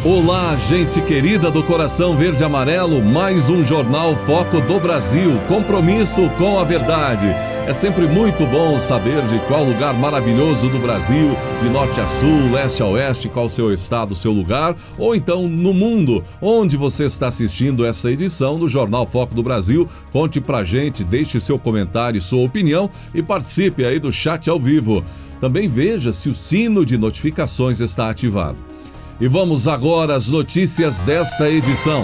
Olá, gente querida do coração verde e amarelo, mais um Jornal Foco do Brasil, compromisso com a verdade. É sempre muito bom saber de qual lugar maravilhoso do Brasil, de norte a sul, leste a oeste, qual o seu estado, o seu lugar, ou então no mundo, onde você está assistindo essa edição do Jornal Foco do Brasil. Conte pra gente, deixe seu comentário e sua opinião e participe aí do chat ao vivo. Também veja se o sino de notificações está ativado. E vamos agora às notícias desta edição.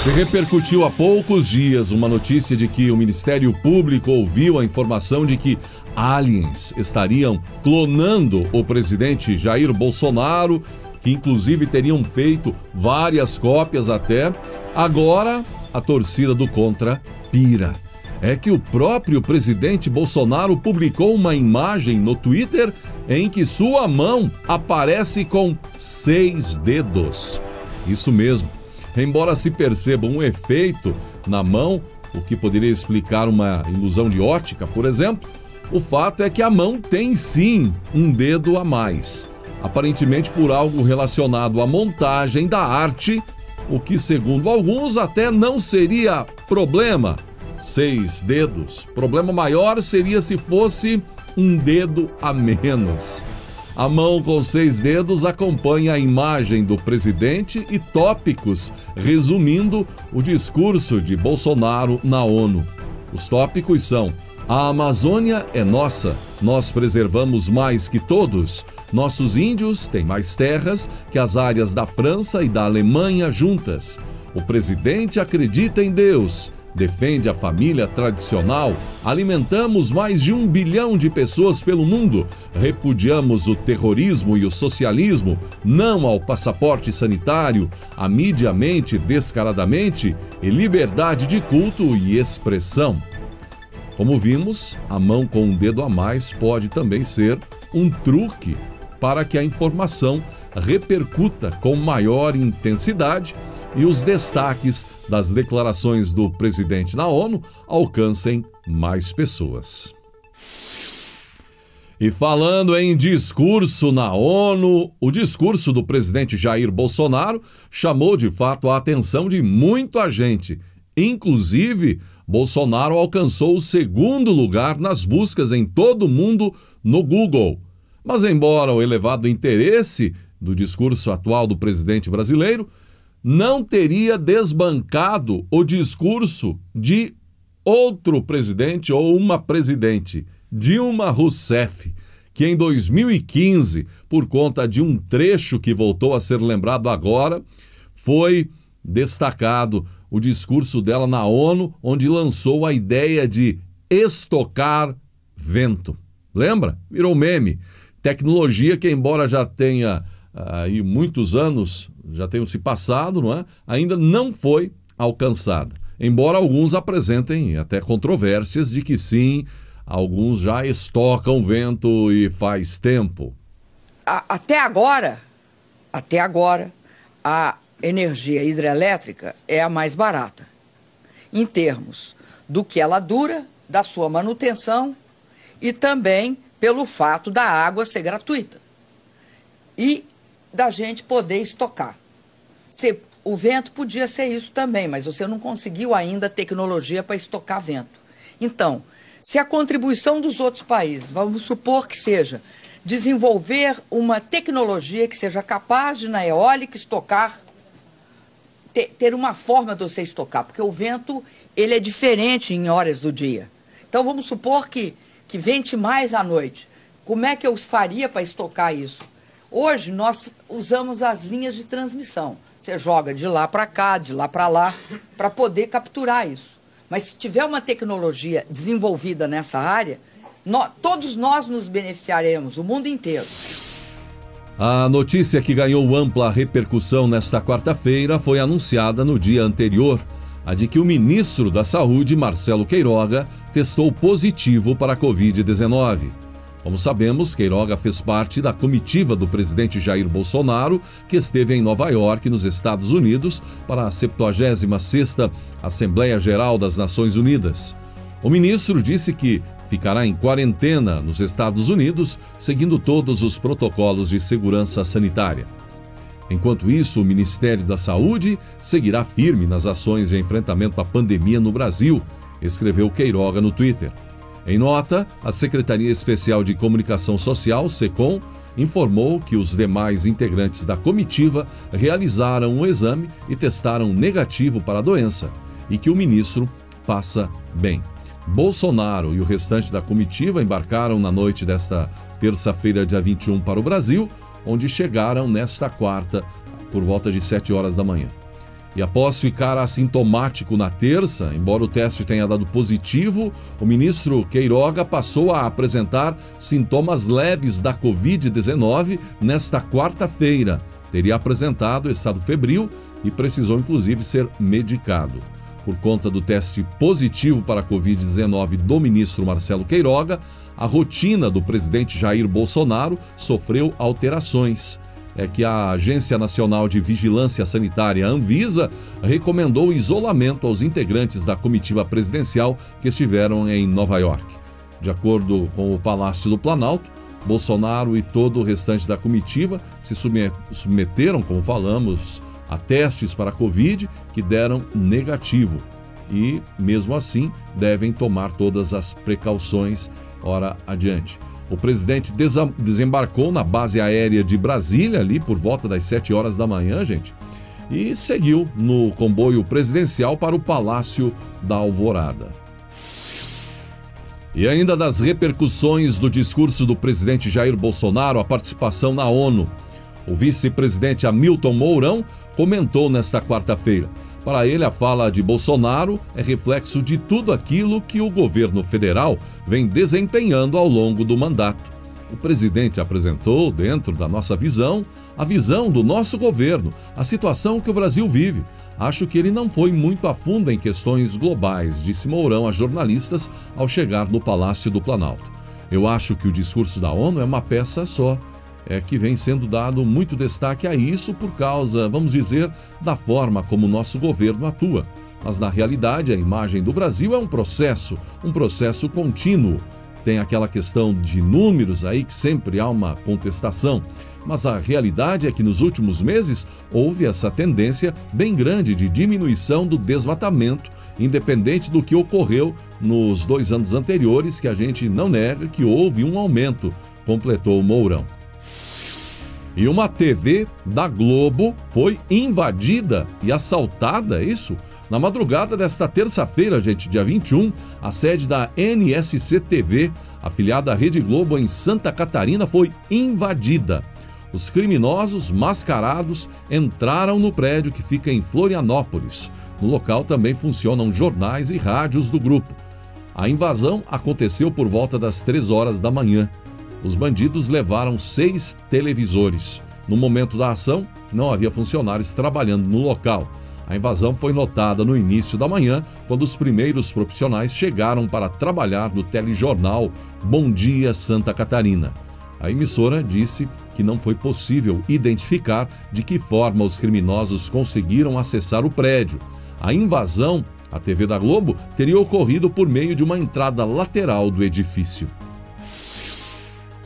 Se repercutiu há poucos dias uma notícia de que o Ministério Público ouviu a informação de que aliens estariam clonando o presidente Jair Bolsonaro, que inclusive teriam feito várias cópias até. Agora, a torcida do contra pira. É que o próprio presidente Bolsonaro publicou uma imagem no Twitter em que sua mão aparece com 6 dedos. Isso mesmo. Embora se perceba um efeito na mão, o que poderia explicar uma ilusão de ótica, por exemplo, o fato é que a mão tem sim um dedo a mais. Aparentemente por algo relacionado à montagem da arte, o que segundo alguns até não seria problema. 6 dedos. Problema maior seria se fosse um dedo a menos. A mão com 6 dedos acompanha a imagem do presidente e tópicos resumindo o discurso de Bolsonaro na ONU. Os tópicos são: a Amazônia é nossa, nós preservamos mais que todos. Nossos índios têm mais terras que as áreas da França e da Alemanha juntas. O presidente acredita em Deus. Defende a família tradicional, alimentamos mais de 1 bilhão de pessoas pelo mundo, repudiamos o terrorismo e o socialismo, não ao passaporte sanitário, a mídia mente descaradamente e liberdade de culto e expressão. Como vimos, a mão com um dedo a mais pode também ser um truque para que a informação repercuta com maior intensidade e os destaques das declarações do presidente na ONU alcancem mais pessoas. E falando em discurso na ONU, o discurso do presidente Jair Bolsonaro chamou de fato a atenção de muita gente. Inclusive, Bolsonaro alcançou o 2º lugar nas buscas em todo o mundo no Google. Mas embora o elevado interesse do discurso atual do presidente brasileiro não teria desbancado o discurso de outro presidente ou uma presidente, Dilma Rousseff, que em 2015, por conta de um trecho que voltou a ser lembrado agora, foi destacado o discurso dela na ONU, onde lançou a ideia de estocar vento. Lembra? Virou meme. Tecnologia que, embora já tenha aí muitos anos já tenham se passado, não é? Ainda não foi alcançada. Embora alguns apresentem até controvérsias de que sim, alguns já estocam vento e faz tempo. Até agora, a energia hidrelétrica é a mais barata, em termos do que ela dura, da sua manutenção e também pelo fato da água ser gratuita. E da gente poder estocar. O vento podia ser isso também, mas você não conseguiu ainda tecnologia para estocar vento. Então, se a contribuição dos outros países, vamos supor que seja desenvolver uma tecnologia que seja capaz de, na eólica, estocar, ter uma forma de você estocar, porque o vento ele é diferente em horas do dia. Então, vamos supor que vente mais à noite. Como é que eu faria para estocar isso? Hoje, nós usamos as linhas de transmissão. Você joga de lá para cá, de lá para lá, para poder capturar isso. Mas se tiver uma tecnologia desenvolvida nessa área, todos nós nos beneficiaremos, o mundo inteiro. A notícia que ganhou ampla repercussão nesta quarta-feira foi anunciada no dia anterior, a de que o ministro da Saúde, Marcelo Queiroga, testou positivo para a Covid-19. Como sabemos, Queiroga fez parte da comitiva do presidente Jair Bolsonaro, que esteve em Nova York, nos Estados Unidos, para a 76ª Assembleia Geral das Nações Unidas. O ministro disse que ficará em quarentena nos Estados Unidos, seguindo todos os protocolos de segurança sanitária. Enquanto isso, o Ministério da Saúde seguirá firme nas ações de enfrentamento à pandemia no Brasil, escreveu Queiroga no Twitter. Em nota, a Secretaria Especial de Comunicação Social, SECOM, informou que os demais integrantes da comitiva realizaram um exame e testaram negativo para a doença e que o ministro passa bem. Bolsonaro e o restante da comitiva embarcaram na noite desta terça-feira, dia 21, para o Brasil, onde chegaram nesta quarta, por volta de 7 horas da manhã. E após ficar assintomático na terça, embora o teste tenha dado positivo, o ministro Queiroga passou a apresentar sintomas leves da Covid-19 nesta quarta-feira. Teria apresentado estado febril e precisou inclusive ser medicado. Por conta do teste positivo para a Covid-19 do ministro Marcelo Queiroga, a rotina do presidente Jair Bolsonaro sofreu alterações. É que a Agência Nacional de Vigilância Sanitária, Anvisa, recomendou isolamento aos integrantes da comitiva presidencial que estiveram em Nova York. De acordo com o Palácio do Planalto, Bolsonaro e todo o restante da comitiva se submeteram, como falamos, a testes para a Covid que deram negativo. E, mesmo assim, devem tomar todas as precauções ora adiante. O presidente desembarcou na base aérea de Brasília, ali por volta das 7 horas da manhã, gente, e seguiu no comboio presidencial para o Palácio da Alvorada. E ainda das repercussões do discurso do presidente Jair Bolsonaro, a participação na ONU. O vice-presidente Hamilton Mourão comentou nesta quarta-feira. Para ele, a fala de Bolsonaro é reflexo de tudo aquilo que o governo federal vem desempenhando ao longo do mandato. O presidente apresentou, dentro da nossa visão, a visão do nosso governo, a situação que o Brasil vive. Acho que ele não foi muito a fundo em questões globais, disse Mourão a jornalistas ao chegar no Palácio do Planalto. Eu acho que o discurso da ONU é uma peça só. É que vem sendo dado muito destaque a isso por causa, vamos dizer, da forma como o nosso governo atua. Mas, na realidade, a imagem do Brasil é um processo contínuo. Tem aquela questão de números aí que sempre há uma contestação. Mas a realidade é que nos últimos meses houve essa tendência bem grande de diminuição do desmatamento, independente do que ocorreu nos 2 anos anteriores, que a gente não nega que houve um aumento, completou Mourão. E uma TV da Globo foi invadida e assaltada, é isso? Na madrugada desta terça-feira, gente, dia 21, a sede da NSC TV, afiliada à Rede Globo em Santa Catarina, foi invadida. Os criminosos mascarados entraram no prédio que fica em Florianópolis. No local também funcionam jornais e rádios do grupo. A invasão aconteceu por volta das 3 horas da manhã. Os bandidos levaram 6 televisores. No momento da ação, não havia funcionários trabalhando no local. A invasão foi notada no início da manhã, quando os primeiros profissionais chegaram para trabalhar no telejornal Bom Dia Santa Catarina. A emissora disse que não foi possível identificar de que forma os criminosos conseguiram acessar o prédio. A invasão à TV da Globo teria ocorrido por meio de uma entrada lateral do edifício.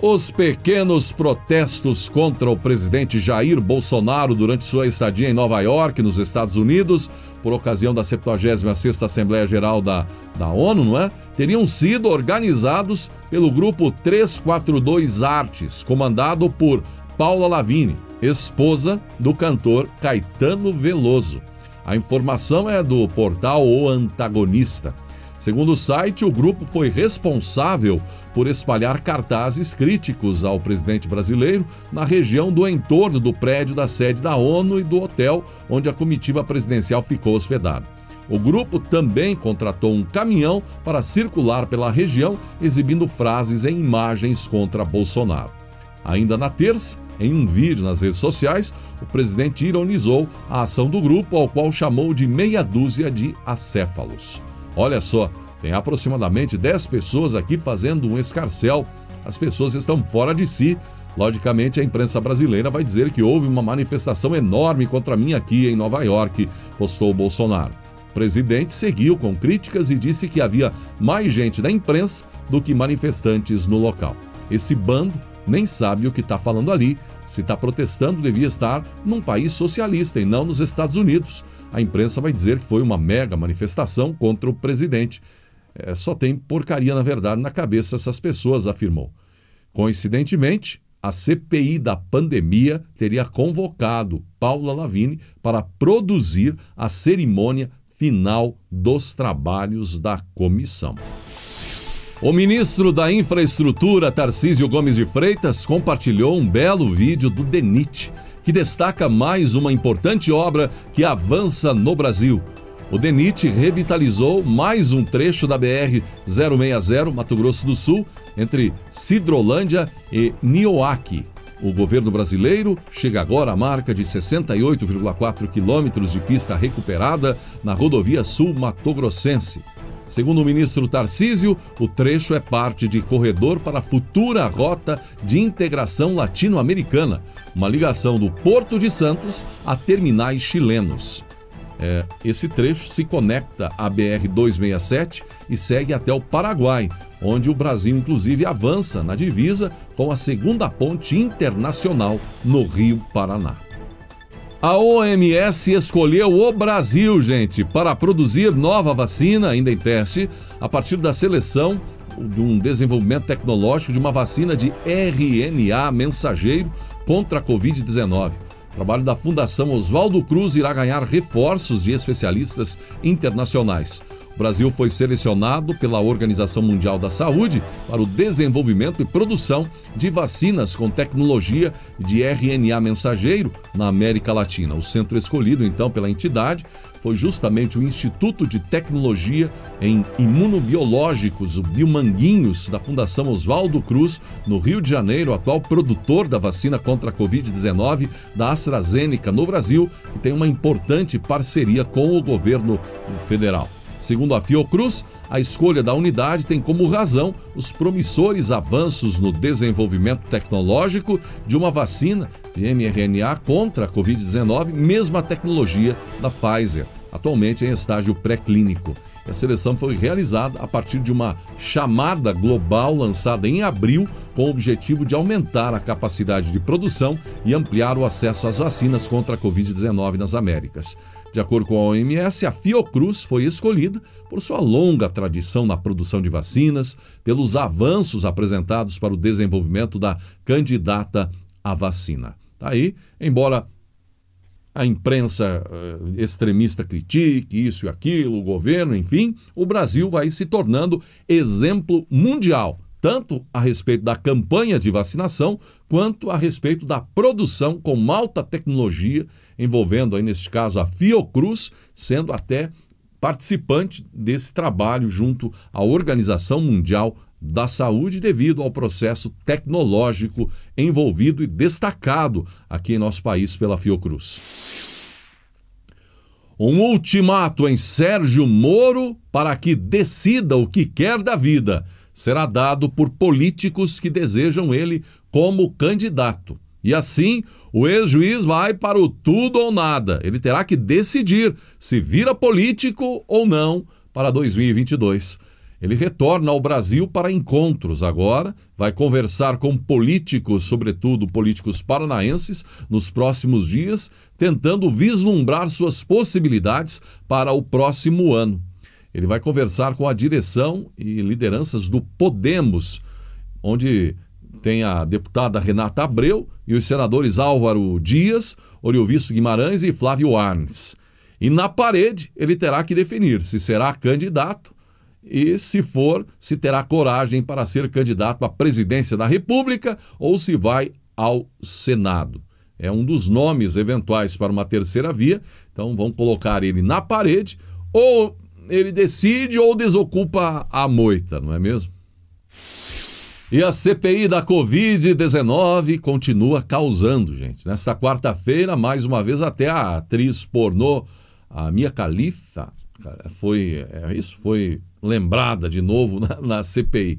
Os pequenos protestos contra o presidente Jair Bolsonaro durante sua estadia em Nova York, nos Estados Unidos, por ocasião da 76ª Assembleia Geral da ONU, não é? Teriam sido organizados pelo grupo 342 Artes, comandado por Paula Lavigne, esposa do cantor Caetano Veloso. A informação é do portal O Antagonista. Segundo o site, o grupo foi responsável por espalhar cartazes críticos ao presidente brasileiro na região do entorno do prédio da sede da ONU e do hotel onde a comitiva presidencial ficou hospedada. O grupo também contratou um caminhão para circular pela região, exibindo frases e imagens contra Bolsonaro. Ainda na terça, em um vídeo nas redes sociais, o presidente ironizou a ação do grupo, ao qual chamou de meia dúzia de acéfalos. Olha só, tem aproximadamente 10 pessoas aqui fazendo um escarcéu. As pessoas estão fora de si. Logicamente, a imprensa brasileira vai dizer que houve uma manifestação enorme contra mim aqui em Nova York, postou Bolsonaro. O presidente seguiu com críticas e disse que havia mais gente da imprensa do que manifestantes no local. Esse bando nem sabe o que está falando ali. Se está protestando, devia estar num país socialista e não nos Estados Unidos. A imprensa vai dizer que foi uma mega manifestação contra o presidente. Só tem porcaria, na verdade, na cabeça essas pessoas, afirmou. Coincidentemente, a CPI da pandemia teria convocado Paula Lavigne para produzir a cerimônia final dos trabalhos da comissão. O ministro da Infraestrutura, Tarcísio Gomes de Freitas, compartilhou um belo vídeo do DENIT, que destaca mais uma importante obra que avança no Brasil. O DENIT revitalizou mais um trecho da BR-060, Mato Grosso do Sul, entre Sidrolândia e Nioaque. O governo brasileiro chega agora à marca de 68,4 quilômetros de pista recuperada na rodovia sul-matogrossense. Segundo o ministro Tarcísio, o trecho é parte de corredor para a futura rota de integração latino-americana, uma ligação do Porto de Santos a terminais chilenos. Esse trecho se conecta à BR-267 e segue até o Paraguai, onde o Brasil, inclusive, avança na divisa com a segunda ponte internacional no Rio Paraná. A OMS escolheu o Brasil, gente, para produzir nova vacina, ainda em teste, a partir da seleção de um desenvolvimento tecnológico de uma vacina de RNA mensageiro contra a Covid-19. O trabalho da Fundação Oswaldo Cruz irá ganhar reforços de especialistas internacionais. O Brasil foi selecionado pela Organização Mundial da Saúde para o desenvolvimento e produção de vacinas com tecnologia de RNA mensageiro na América Latina. O centro escolhido, então, pela entidade foi justamente o Instituto de Tecnologia em Imunobiológicos, o Biomanguinhos, da Fundação Oswaldo Cruz, no Rio de Janeiro, atual produtor da vacina contra a Covid-19 da AstraZeneca no Brasil, que tem uma importante parceria com o governo federal. Segundo a Fiocruz, a escolha da unidade tem como razão os promissores avanços no desenvolvimento tecnológico de uma vacina de mRNA contra a Covid-19, mesma tecnologia da Pfizer, atualmente em estágio pré-clínico. A seleção foi realizada a partir de uma chamada global lançada em abril com o objetivo de aumentar a capacidade de produção e ampliar o acesso às vacinas contra a Covid-19 nas Américas. De acordo com a OMS, a Fiocruz foi escolhida por sua longa tradição na produção de vacinas, pelos avanços apresentados para o desenvolvimento da candidata à vacina. Tá aí, embora a imprensa extremista critique isso e aquilo, o governo, enfim, o Brasil vai se tornando exemplo mundial, tanto a respeito da campanha de vacinação, quanto a respeito da produção com alta tecnologia, envolvendo aí, neste caso, a Fiocruz, sendo até participante desse trabalho junto à Organização Mundial da Saúde, devido ao processo tecnológico envolvido e destacado aqui em nosso país pela Fiocruz. Um ultimato em Sérgio Moro para que decida o que quer da vida será dado por políticos que desejam ele como candidato. E assim, o ex-juiz vai para o tudo ou nada. Ele terá que decidir se vira político ou não para 2022. Ele retorna ao Brasil para encontros agora, vai conversar com políticos, sobretudo políticos paranaenses, nos próximos dias, tentando vislumbrar suas possibilidades para o próximo ano. Ele vai conversar com a direção e lideranças do Podemos, onde tem a deputada Renata Abreu e os senadores Álvaro Dias, Oriovisto Guimarães e Flávio Arnes. E na parede ele terá que definir se será candidato e, se for, se terá coragem para ser candidato à presidência da República ou se vai ao Senado. É um dos nomes eventuais para uma terceira via, então vão colocar ele na parede, ou ele decide ou desocupa a moita, não é mesmo? E a CPI da Covid-19 continua causando, gente. Nesta quarta-feira, mais uma vez, até a atriz pornô, a Mia Khalifa, foi lembrada de novo na CPI.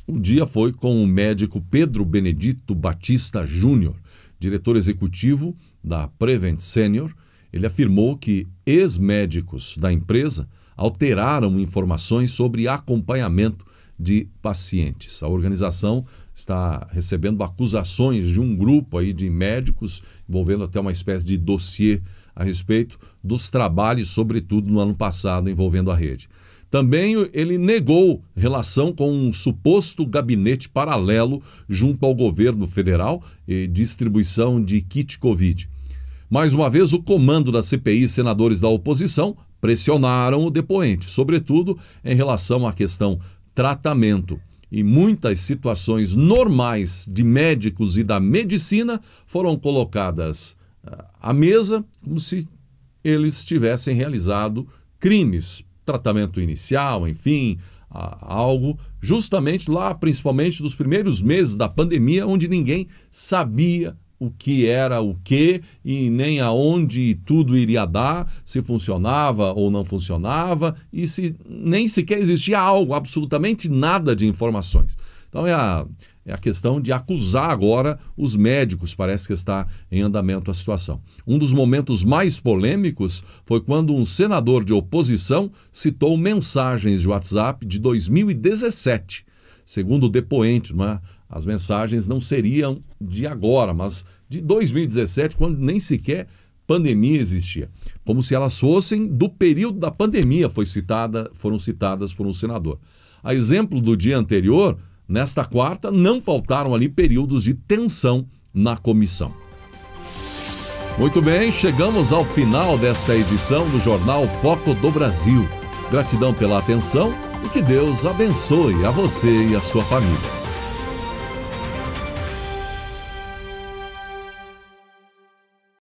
Um dia foi com o médico Pedro Benedito Batista Júnior, diretor executivo da Prevent Senior. Ele afirmou que ex-médicos da empresa alteraram informações sobre acompanhamento de pacientes. A organização está recebendo acusações de um grupo aí de médicos, envolvendo até uma espécie de dossiê a respeito dos trabalhos, sobretudo no ano passado, envolvendo a rede. Também ele negou relação com um suposto gabinete paralelo junto ao governo federal e distribuição de kit Covid. Mais uma vez, o comando da CPI e senadores da oposição pressionaram o depoente, sobretudo em relação à questão tratamento. E muitas situações normais de médicos e da medicina foram colocadas à mesa como se eles tivessem realizado crimes, tratamento inicial, enfim, algo justamente lá, principalmente nos primeiros meses da pandemia, onde ninguém sabia o que era o que e nem aonde tudo iria dar, se funcionava ou não funcionava e se nem sequer existia algo, absolutamente nada de informações. Então é a questão de acusar agora os médicos, parece que está em andamento a situação. Um dos momentos mais polêmicos foi quando um senador de oposição citou mensagens de WhatsApp de 2017. Segundo o depoente, as mensagens não seriam de agora, mas de 2017, quando nem sequer pandemia existia. Como se elas fossem do período da pandemia, foram citadas por um senador. A exemplo do dia anterior, nesta quarta, não faltaram ali períodos de tensão na comissão. Muito bem, chegamos ao final desta edição do Jornal Foco do Brasil. Gratidão pela atenção e que Deus abençoe a você e a sua família.